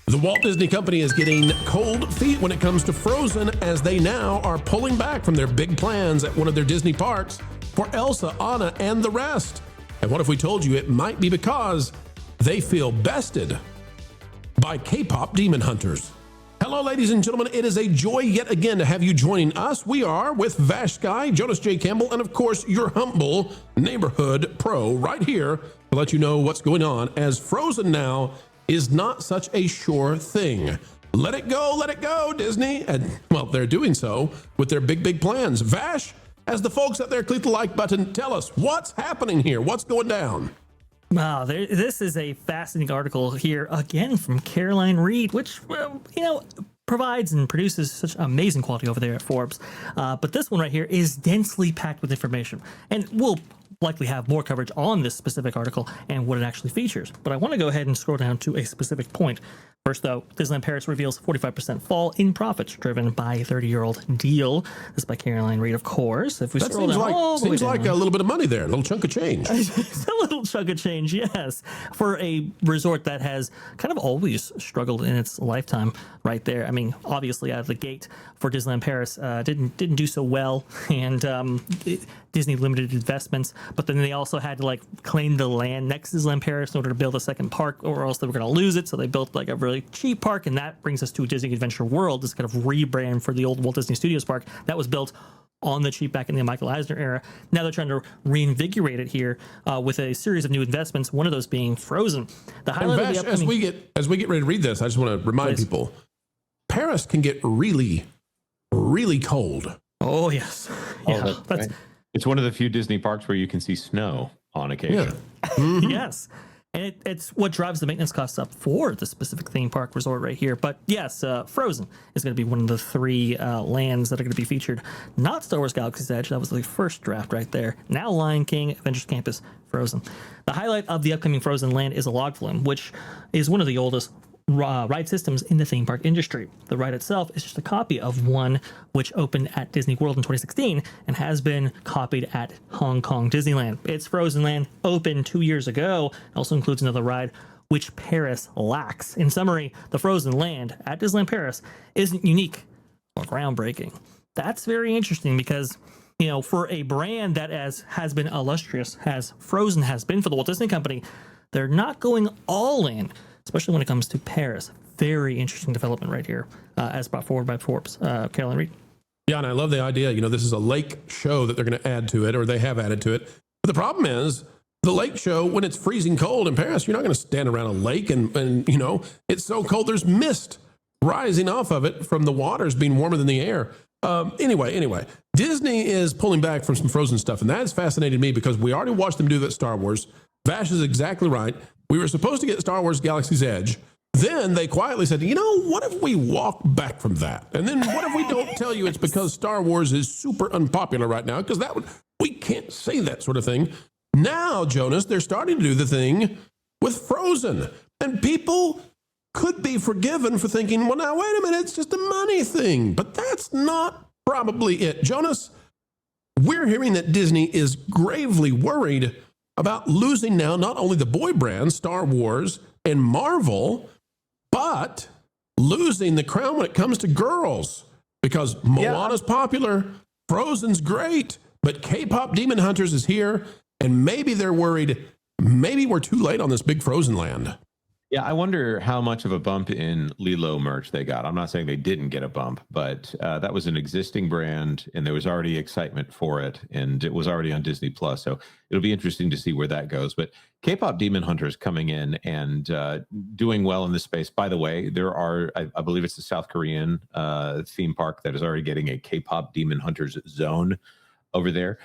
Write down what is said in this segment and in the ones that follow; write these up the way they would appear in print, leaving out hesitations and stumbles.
The Walt Disney Company is getting cold feet when it comes to Frozen, as they now are pulling back from their big plans at one of their Disney parks for Elsa, Anna, and the rest. And what if we told you it might be because they feel bested by K-pop demon hunters? Hello, ladies and gentlemen. It is a joy yet again to have you joining us. We are with Vash Sky, Jonas J. Campbell, and of course, your humble neighborhood pro right here to let you know what's going on, as Frozen now is not such a sure thing. Let it go, Disney. And, well, they're doing so with their big plans. Vash, as the folks out there click the like button, tell us what's happening here. What's going down? Wow, this is a fascinating article here, again, from Caroline Reed, which, provides and produces such amazing quality over there at Forbes. But this one right here is densely packed with information. And we'll likely have more coverage on this specific article and what it actually features. But I want to go ahead and scroll down to a specific point. First, though, Disneyland Paris reveals 45% fall in profits driven by 30-year-old deal. This is by Caroline Reed, of course. If we That scroll down, seems like a little bit of money there, a little chunk of change. It's a little chunk of change, yes, for a resort that has kind of always struggled in its lifetime right there. I mean, obviously out of the gate for Disneyland Paris, didn't do so well, and Disney limited investments, but then they also had to claim the land next to Disneyland Paris in order to build a second park, or else they were going to lose it. So they built a really cheap park, and that brings us to Disney Adventure World, this kind of rebrand for the old Walt Disney Studios park that was built on the cheap back in the Michael Eisner era. Now they're trying to reinvigorate it here with a series of new investments, one of those being Frozen. The highlight of the upcoming... as we get ready to read this, I just want to remind people, Paris can get really, really cold. Oh, yes. Yeah, that's right. It's one of the few Disney parks where you can see snow on occasion. Yeah. Mm-hmm. Yes. And it's what drives the maintenance costs up for the specific theme park resort right here. But yes, Frozen is going to be one of the three lands that are going to be featured. Not Star Wars Galaxy's Edge. That was the first draft right there. Now Lion King, Adventures Campus, Frozen. The highlight of the upcoming Frozen land is a log flume, which is one of the oldest ride systems in the theme park industry. The ride itself is just a copy of one which opened at Disney World in 2016 and has been copied at Hong Kong Disneyland. It's Frozen Land, opened 2 years ago. It also includes another ride which Paris lacks. In summary, the Frozen Land at Disneyland Paris isn't unique or groundbreaking. That's very interesting because, for a brand that has been illustrious, as Frozen has been for the Walt Disney Company, they're not going all in, especially when it comes to Paris. Very interesting development right here, as brought forward by Forbes. Caroline Reed. Yeah, and I love the idea. This is a lake show that they're going to add to it, or they have added to it. But the problem is, the lake show, when it's freezing cold in Paris, you're not going to stand around a lake and it's so cold, there's mist rising off of it from the waters being warmer than the air. Anyway, Disney is pulling back from some Frozen stuff, and that has fascinated me because we already watched them do that Star Wars. Vash is exactly right. We were supposed to get Star Wars Galaxy's Edge. Then they quietly said, what if we walk back from that? And then what if we don't tell you it's because Star Wars is super unpopular right now? Because we can't say that sort of thing. Now, Jonas, they're starting to do the thing with Frozen. And people could be forgiven for thinking, well, now, wait a minute, it's just a money thing. But that's not probably it. Jonas, we're hearing that Disney is gravely worried about losing now not only the boy brands, Star Wars and Marvel, but losing the crown when it comes to girls. Because Moana's popular, Frozen's great, but K-pop Demon Hunters is here, and maybe they're worried, maybe we're too late on this big Frozen land. Yeah, I wonder how much of a bump in Lilo merch they got. I'm not saying they didn't get a bump, but that was an existing brand, and there was already excitement for it, and it was already on Disney Plus. So it'll be interesting to see where that goes. But K-pop Demon Hunters coming in and doing well in this space. By the way, there are, I believe it's the South Korean theme park that is already getting a K-pop Demon Hunters zone over there.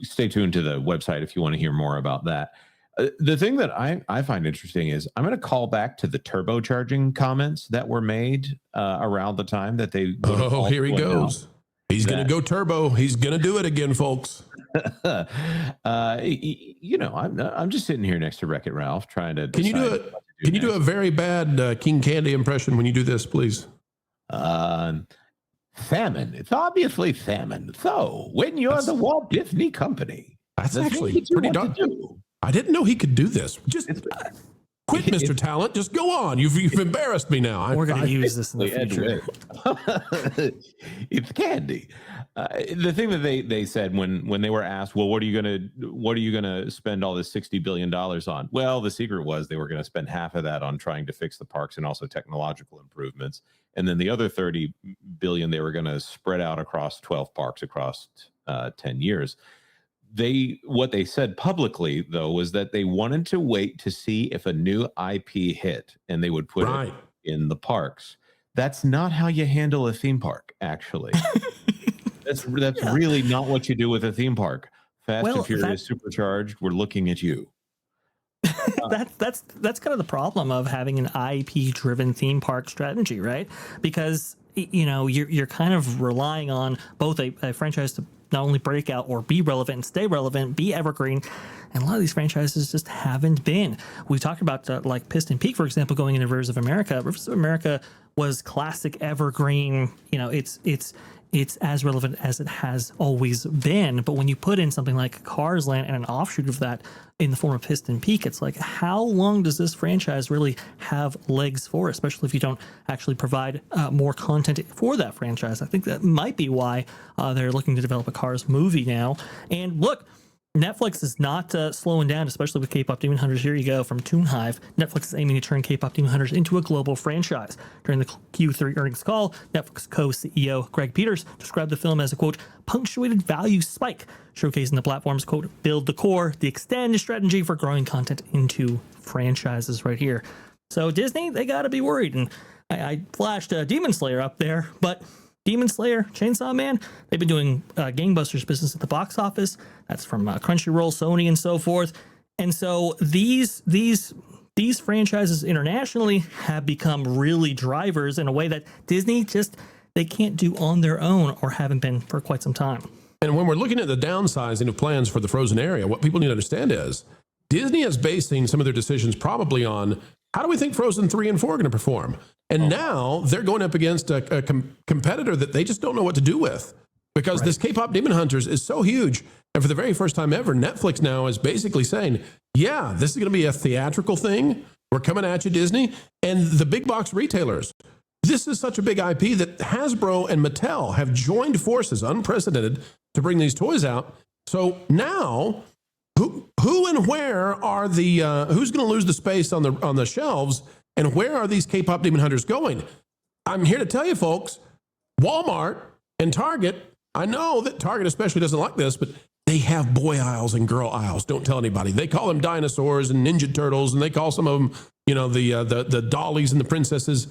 Stay tuned to the website if you want to hear more about that. The thing that I find interesting is I'm going to call back to the turbocharging comments that were made around the time that they. Here he goes. He's going to go turbo. He's going to do it again, folks. I'm just sitting here next to Wreck-It Ralph trying to. Can you do it? Can you do a very bad King Candy impression when you do this, please? Famine. It's obviously famine. So when you're the Walt Disney Company, that's actually pretty dark. I didn't know he could do this. Quit, Mr. Talent. Just go on. You've embarrassed me now. We're going to use this in the future. It's candy. The thing that they said when they were asked, well, what are you gonna spend all this $60 billion on? Well, the secret was they were going to spend half of that on trying to fix the parks and also technological improvements, and then the other 30 billion they were going to spread out across 12 parks across 10 years. What they said publicly, though, was that they wanted to wait to see if a new IP hit and they would put it in the parks. That's not how you handle a theme park, actually. That's really not what you do with a theme park. Fast and Furious Supercharged, we're looking at you. That's kind of the problem of having an IP driven theme park strategy, right? Because you're kind of relying on both a franchise to not only break out or be relevant and stay relevant, be evergreen, and a lot of these franchises just haven't been. We talked about like Piston Peak, for example, going into Rivers of America. Rivers of America was classic evergreen. It's as relevant as it has always been. But when you put in something like Cars Land and an offshoot of that in the form of Piston Peak, it's like, how long does this franchise really have legs for, especially if you don't actually provide more content for that franchise? I think that might be why they're looking to develop a Cars movie now. And look, Netflix is not slowing down, especially with K-Pop Demon Hunters. Here you go from Toon Hive. Netflix is aiming to turn K-Pop Demon Hunters into a global franchise. During the Q3 earnings call, Netflix co-CEO Greg Peters described the film as a, quote, punctuated value spike, showcasing the platform's, quote, build the core, the extend strategy for growing content into franchises right here. So Disney, they got to be worried. And I flashed Demon Slayer up there, but Demon Slayer, Chainsaw Man, they've been doing gangbusters business at the box office. That's from Crunchyroll, Sony, and so forth. And so these franchises internationally have become really drivers in a way that Disney they can't do on their own or haven't been for quite some time. And when we're looking at the downsizing of plans for the Frozen area, what people need to understand is Disney is basing some of their decisions probably on how do we think Frozen 3 and 4 are going to perform? And now they're going up against a competitor that they just don't know what to do with, because this K-Pop Demon Hunters is so huge. And for the very first time ever, Netflix now is basically saying, yeah, this is going to be a theatrical thing. We're coming at you, Disney. And the big box retailers, this is such a big IP that Hasbro and Mattel have joined forces, unprecedented, to bring these toys out. So now, who and where are the who's going to lose the space on the shelves? And where are these K-Pop Demon Hunters going? I'm here to tell you, folks, Walmart and Target, I know that Target especially doesn't like this, but they have boy aisles and girl aisles. Don't tell anybody. They call them dinosaurs and Ninja Turtles, and they call some of them, the dollies and the princesses.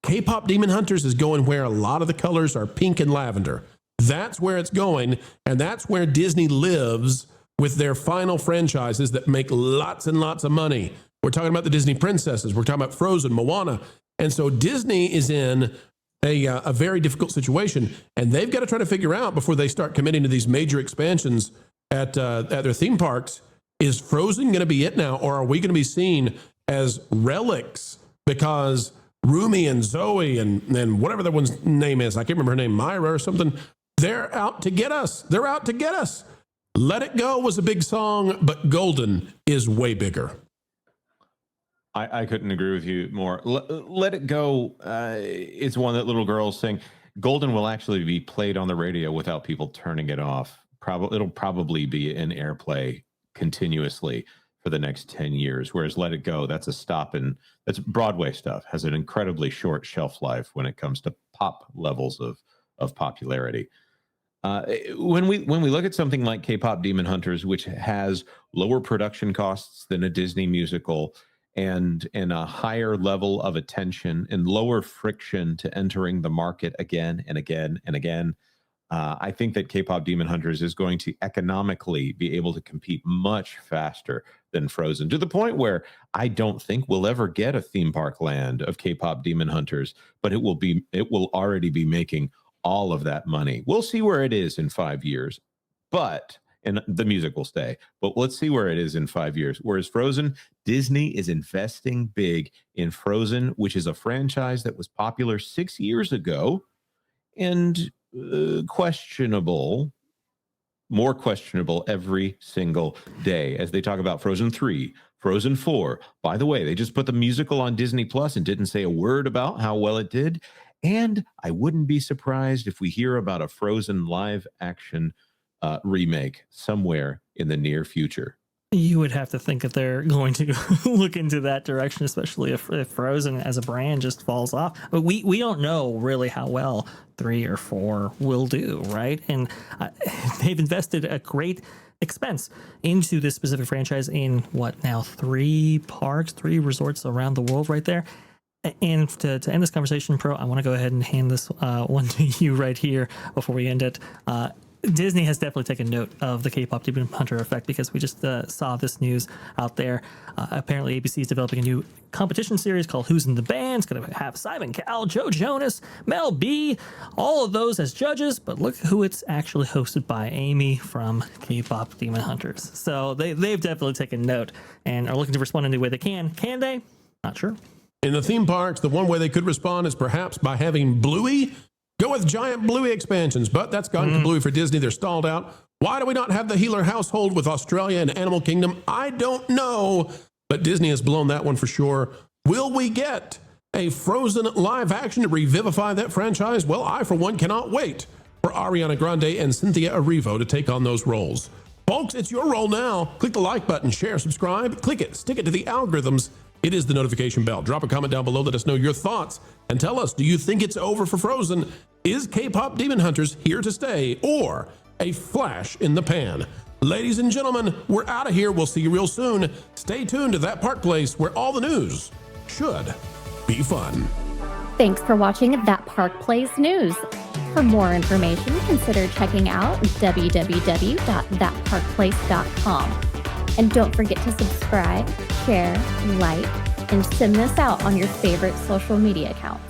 K-Pop Demon Hunters is going where a lot of the colors are pink and lavender. That's where it's going, and that's where Disney lives with their final franchises that make lots and lots of money. We're talking about the Disney princesses. We're talking about Frozen, Moana. And so Disney is in a very difficult situation, and they've got to try to figure out before they start committing to these major expansions at their theme parks, is Frozen going to be it now, or are we going to be seen as relics because Rumi and Zoe and whatever that one's name is, I can't remember her name, Myra or something, they're out to get us. They're out to get us. Let It Go was a big song, but Golden is way bigger. I couldn't agree with you more. Let It Go. It's one that little girls sing. Golden will actually be played on the radio without people turning it off. It'll probably be in airplay continuously for the next 10 years. Whereas Let It Go, that's a stop, and that's Broadway stuff, has an incredibly short shelf life when it comes to pop levels of popularity. When we look at something like K-Pop Demon Hunters, which has lower production costs than a Disney musical, and a higher level of attention and lower friction to entering the market again and again and again, I think that K-Pop Demon Hunters is going to economically be able to compete much faster than Frozen, to the point where I don't think we'll ever get a theme park land of K-Pop Demon Hunters, but it will already be making all of that money. We'll see where it is in 5 years, and the music will stay. But let's see where it is in 5 years. Whereas Frozen, Disney is investing big in Frozen, which is a franchise that was popular 6 years ago and more questionable every single day, as they talk about Frozen 3, Frozen 4, by the way, they just put the musical on Disney Plus and didn't say a word about how well it did. And I wouldn't be surprised if we hear about a Frozen live action remake somewhere in the near future. You would have to think that they're going to look into that direction, especially if Frozen as a brand just falls off. But we don't know really how well 3 or 4 will do, right? And they've invested a great expense into this specific franchise in what now 3 parks, 3 resorts around the world right there. And to end this conversation, Pro, I want to go ahead and hand this one to you right here before we end it. Disney has definitely taken note of the K-pop Demon Hunter effect, because we just saw this news out there. Apparently, ABC is developing a new competition series called Who's in the Band. It's going to have Simon Cowell, Joe Jonas, Mel B, all of those as judges. But look who it's actually hosted by, Amy from K-pop Demon Hunters. So they've definitely taken note and are looking to respond in any way they can. Can they? Not sure. In the theme parks, the one way they could respond is perhaps by having Bluey go with giant Bluey expansions, but that's gone to Bluey for Disney. They're stalled out. Why do we not have the Healer household with Australia and Animal Kingdom? I don't know, but Disney has blown that one for sure. Will we get a Frozen live action to revivify that franchise? Well, I, for one, cannot wait for Ariana Grande and Cynthia Erivo to take on those roles. Folks, it's your role now. Click the like button, share, subscribe, click it, stick it to the algorithms. It is the notification bell. Drop a comment down below. Let us know your thoughts and tell us, do you think it's over for Frozen? Is K-pop Demon Hunters here to stay, or a flash in the pan? Ladies and gentlemen, we're out of here. We'll see you real soon. Stay tuned to That Park Place, where all the news should be fun. Thanks for watching That Park Place News. For more information, consider checking out www.thatparkplace.com. And don't forget to subscribe, share, like, and send this out on your favorite social media accounts.